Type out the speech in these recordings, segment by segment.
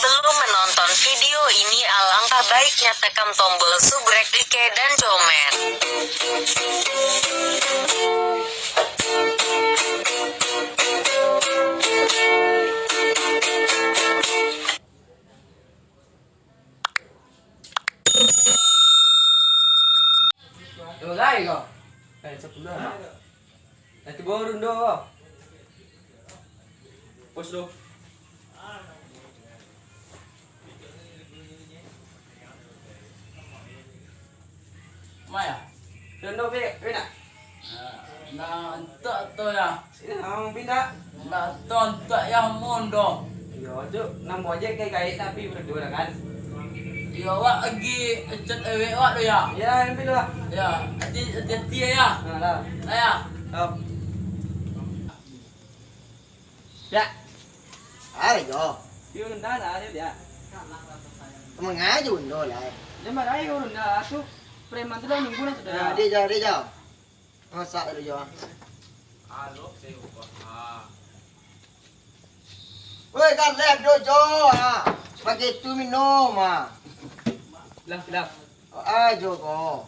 Sebelum menonton video ini alangkah baiknya tekan tombol subrek, like, dan komen. Mulai kok. Sebelah. Nanti baru dong. Pos dong. Maya. Dondo pindah. Nah, entak tu ya. Sini ang pindah. Nah, tu entak yang mondo. Yo, tu nam aja kayak tapi berdua kan. Ya, awak lagi cat ewek awak tu ya. Ya, yang pindah. Ya, hati-hati ya. Nah, dah. Ya. Stop. Ya. Ai rồi, Kêu đừng đá là dia. mà ngã vô mình rồi lại. Nhưng mà đấy kau đừng aku preman tu dah minggu dah sudah. À, đi ra. Sợ rồi rồi. Ôi, kan lek dojo ah. Pakai tu minum ah. Dah. Ai jo ko.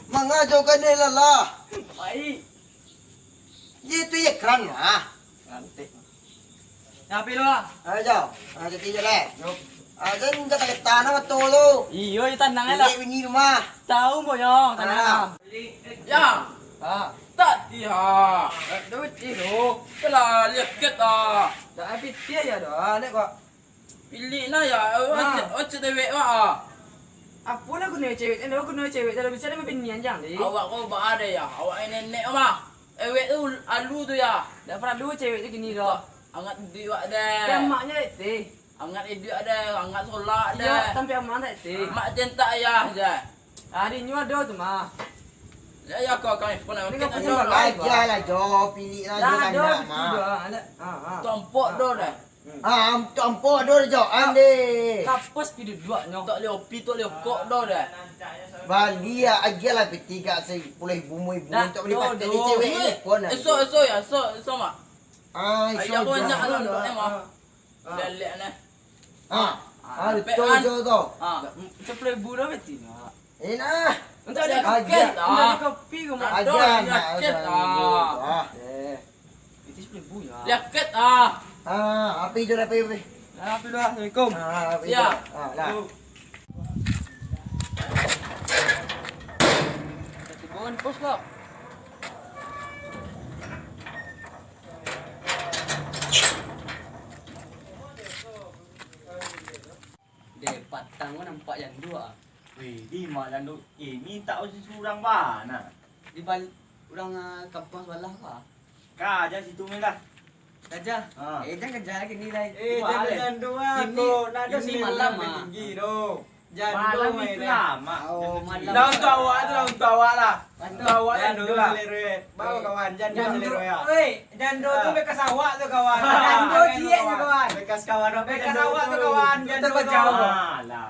Manga jo kan ni lah. Baik. Ye tu ye kran ah. Nanti. Ngapi lu ah? Ai jo. Ah, jadi je lek. Ah, jen kata kita nama tu lu. Iyo, itu tenang aja lah. Ye bini rumah. Tahu boyong, tenang. Ya. Ah, Tak dia. duit itu. Kelah lihat ah. Dah habis dia ya dah. Lek kok. Pilih na ya. Awak cat ewek awak ah. Apa nak guna cewek? Aku guna cewek. Kalau bisa dia bini anjang ni. Awak kau berada ya. Awak ini nenek mah. Ewek tu alu tu ya. Dah pernah dua cewek tu gini dah. Angat duit awak dah. Kan maknya itu. Angat duit ada, angat solat Ya, ada. tapi aman tak itu. Mak jentak ya je. Hari ni ada tu mah. Ya kau kami pun nak Ni kita kau punya ada. baik. Ai lah jo, pilih lah jo Dah kan ada nak tu mah. dah. Ada. Ah. Tompok dah dah. Ah, campur do jo ande. Kapus pilih dua nyok. Tak boleh opi, tak boleh kok dah dah. Bali ya aja lah petiga saya pulih bumui Dah, untuk beli pakai do. cewek ni pun. Esok ya, esok mak. Ah, Ayah iso pun jo. nak alam dok ni mah. Ah. Balik ni. Ah, Lepas betul an. jo tu. Ah. Sepuluh bulan betul. Nah, Untuk ada Aja. kopi. Untuk ada kopi ke mak. Ada. aja dia nak. ket, Ah. Itu sepuluh bulan. Lihat ah. Ah, api jo api. Apa dah? Assalamualaikum. Ah, api. Ya. Ah, lah. Tibon pos kok. Dek patang kau nampak yang dua. Weh, di mana lu? Ni tak usah surang mana. Di balik orang kampung sebelah kau. Ka aja situ ni lah. Saja. Ha. Jangan kerja lagi ni lah. Jangan jandu Ini- aku. Nada ini malam, lebih ah. tinggi tu. Jandu Malam main itu dah. lama. Oh, malam. Dah untuk awak tu lah, untuk awak lah. Untuk awak Jandu jandu lah. selera. Bawa kawan, jandu Jandu. selera ya. Oi, jandu tu Ah. bekas awak tu kawan. Jandu ciek je kawan. Bekas kawan, Bekas awak tu kawan. Jandu tu. Ah, lah.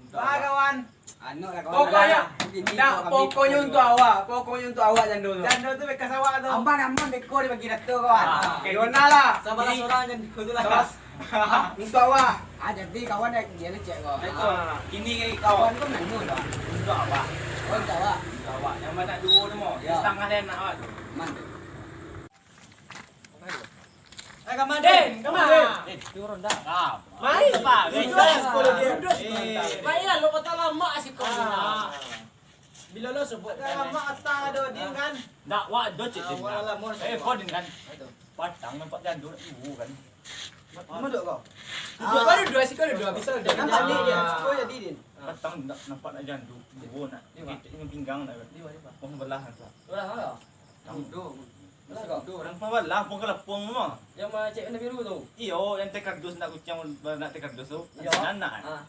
Wah kawan. Anu lah kawan. Pokoknya, Begini tak kau kami pokoknya pun untuk dua. awak. Pokoknya untuk awak jandu tu. Jandu tu bekas awak tu. Aman beko dia bagi datuk kawan. Ah, Okay, Yona lah. Sabarlah seorang jangan tu lah. Sabar. Untuk awak. Jadi kawan dia lecek kau. Betul. Ini Kawan kau kau nanu dah. untuk awak. Kau tahu tak? Untuk awak. Yang mana dua tu mau. Ya. Setengah dan nak awak tu. Man. Kamadin, Turun dah. Ah. Mai. Apa? Duduk Guys. sekolah dia. Baiklah lu kata lama si kau Bila lo sebut lama atas ada dia kan. Tak wak do cik din. Awak lah mau. Phone din kan. Patang nampak jandu ibu kan. Mana duk kau? Duduk baru dua sih kau ada dua bisa dia. Nampak ni dia. Ah. Kau jadi din. Patang nampak nak jandu. Ibu nak. Kita ini pinggang nak. Pong belah tu. Ulah kau. Duduk. Orang belah pong kelepong mah. Yang macam warna biru tu. Iyo, yang tekardus nak kucing nak tekardus tu. Ya. Anak. Ah,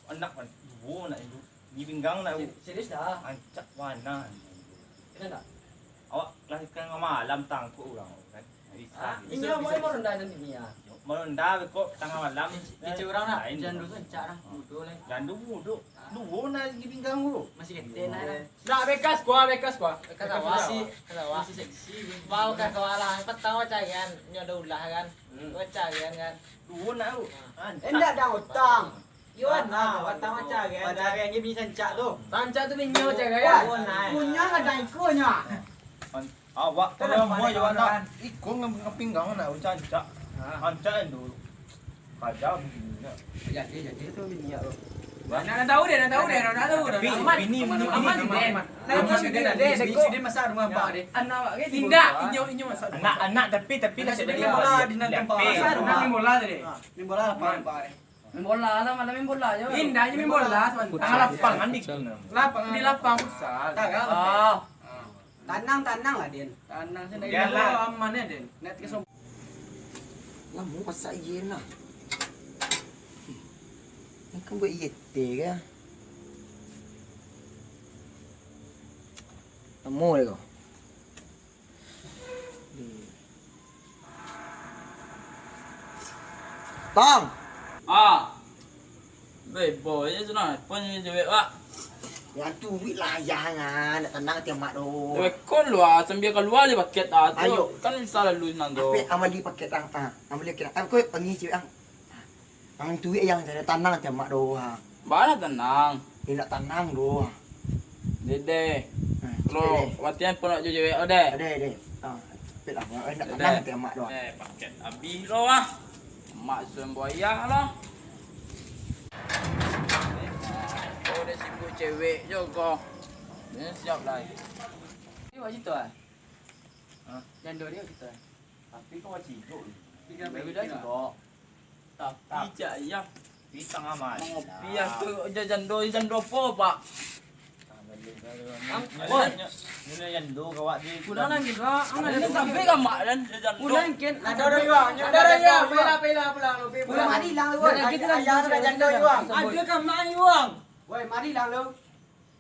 Anak kan. Ibu nak ibu. Ni pinggang nak. serius dah. Ancak warna. Kenapa tak? Awak lahirkan malam tangkuk orang kan. Ini orang mau rendah dan ini ya. Merendah kok tengah malam. Bicara orang nak. Lain Jangan tu. dulu encak dah. Bodoh lah. Jandu duduk. Dua nak pergi pinggang tu. Masih keten lah. Nak bekas gua. Masih seksi. Mau kan soalan petang wacayan nyodo ulah kan. Wacayan kan. Dua nak tu. Endak dah utang. Yuan nah, watang wacayan. Wacayan dia bisa sancak tu. Sancak tu minyo cagaya. Punya ada ikunya. Awak kalau mau jawab nak ikut dengan pinggang nak cancak. Cancak dulu. Kajam begini nak. Jadi tu bini ya. Nak tahu dia. Bini Dia masak rumah pak dia. Anak ke Tindak inyo masak. anak tapi nak Dia bola di dalam tempat. Main bola tadi. Ni bola apa pak? Main bola lah malam main bola je. Indahnya main bola sebentar. Tangan lapangan di sana. Di lapang futsal. Oh. Tanang lah Din. Tanang sana Yalah. aman ya Den. Net ke sob. Lama masak yen lah. Ni kan buat yete ke? Lama dia kau. Tong. Bebo je sana. Pun je wak. Yang tu wit layangan nak tenang tiap mak tu. Kon luar sambil keluar je paket tu. Ayo. Kan bisa lalu nando. Tapi amali paket dah. Amali kira. Aku panggil cik ang. Ang tu yang saya tenang tiap mak tu. Mana tenang. Dia nak tenang tu. Dede. Lo latihan pun nak je ode. Ada. Tapi lah nak tenang tiap mak tu. Paket habis lo ah. Mak semboya lo. Oh, dah sibuk cewek je kau. Dia siap lah. Ni buat situ ah. Jando dia situ. Tapi kau macam itu. Bagi dah juga. Tapi cak ya. Pisang amat. Ngopi aku jando apa pak? Ini yang dua kawat di. Pulang lagi lah. Ini sampai kan mak dan jando. Pulang kin. Ada ya. Pela pulang lu. Pulang mari lang lu. Kita ayah sudah janda yuang. Ada kan main uang. Woi, mari lang lu.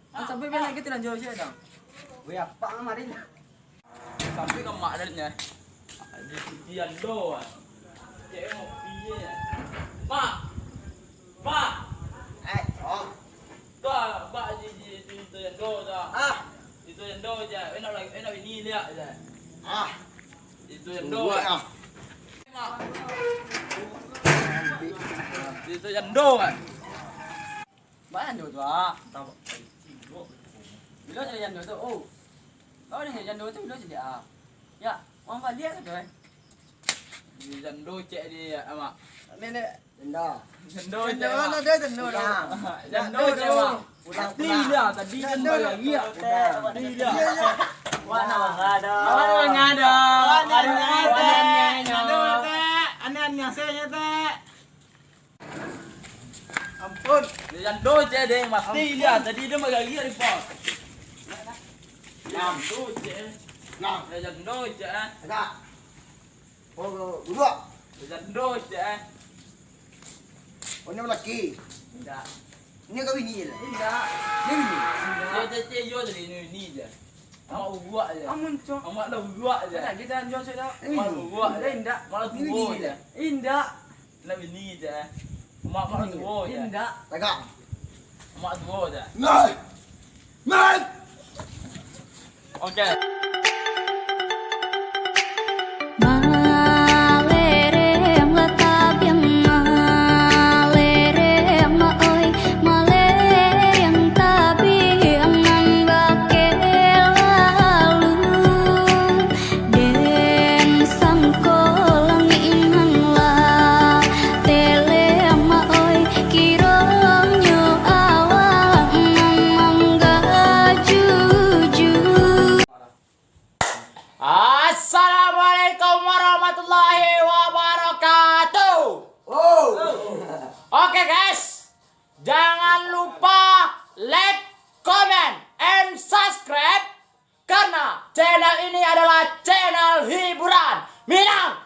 Sampai bila kita lanjut je dah. Woi, apa mari lang. Sampai kan mak dan nya. Ada jando ah. Cek ngopi je. Mak. Oh. Mak itu jando dah. Itu jando je. Enak ini lihat je. Itu jando. Mak. Itu jando kan. Mana jando tu ah? Bila jadi jando tu? Oh. Kau ni jando tu bila jadi ah? Ya, orang balik ke tu eh? Jando cek dia mak. Nenek Tenda. jando je. Ada janda dah. Jando je mak. Tadi lah jando lagi ah. Tadi lah. Wana ngada. Anan saya teh. Ampun. Dia jando je deh mati dia. Tadi dia lagi di pos. Jando je. Dia jando je. Ada. Oh, duduk. Dia jando je. Oh, ni lelaki. Tidak. Ni kau bini je lah. Tidak. Ni bini. Dia yo jadi ni je. Amak buat je. Amun cok. Amak dah buat je. Ada kita lanjut sudah. Amak buat je. Indah. Malah Ni tua bini je. je. Indah. Nak bini je. Amak malah tua je. Indah. Tagak. Amak tua je. Nai. Nai. Okey. Malerem latabyang malerem maoy malerem tabiang nan bakelalu den sangkolang inghangla telem maoy kironyo awang mangga jujur. Assalamualaikum warahmatullahi wabarakatuh. Oke guys, jangan lupa like, comment, and subscribe karena channel ini adalah channel hiburan. Minang.